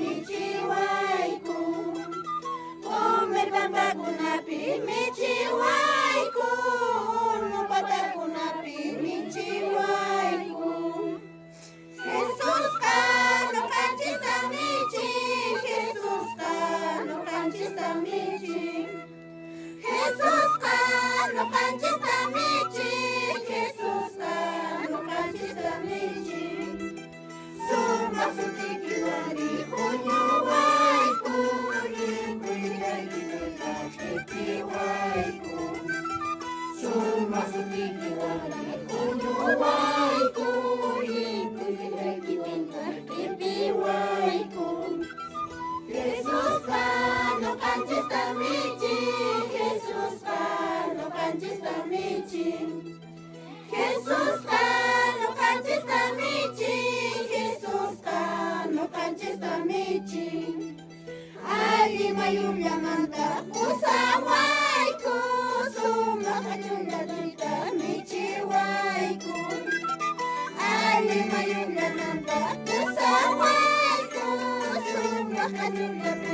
michiwayku. Comerpampakunapi michiwayku. Nupatakunapi michiwayku. Jesusqa ñuqanchista michin, Jesusqa ñuqanchista michin. Jesusqa ñuqanchista michin, Jesusqa ñuqanchista michin. Sumaq sutiki wari huñuwayku, llimp'iraykipuyta q'ipiwayku. Sumaq sutiki wari huñuwayku, llimp'iraykipuyta q'ipiwayku. Jesusqa ñuqanchista michin, Jesusqa ñuqanchista michin. Jesusqa ñuqanchista michin, Jesusqa ñuqanchista michin. Alli mayullamanta pusawayku, sumaq achullatuyta michiwayku. Alli mayullamanta pusawayku, sumaq achullatuyta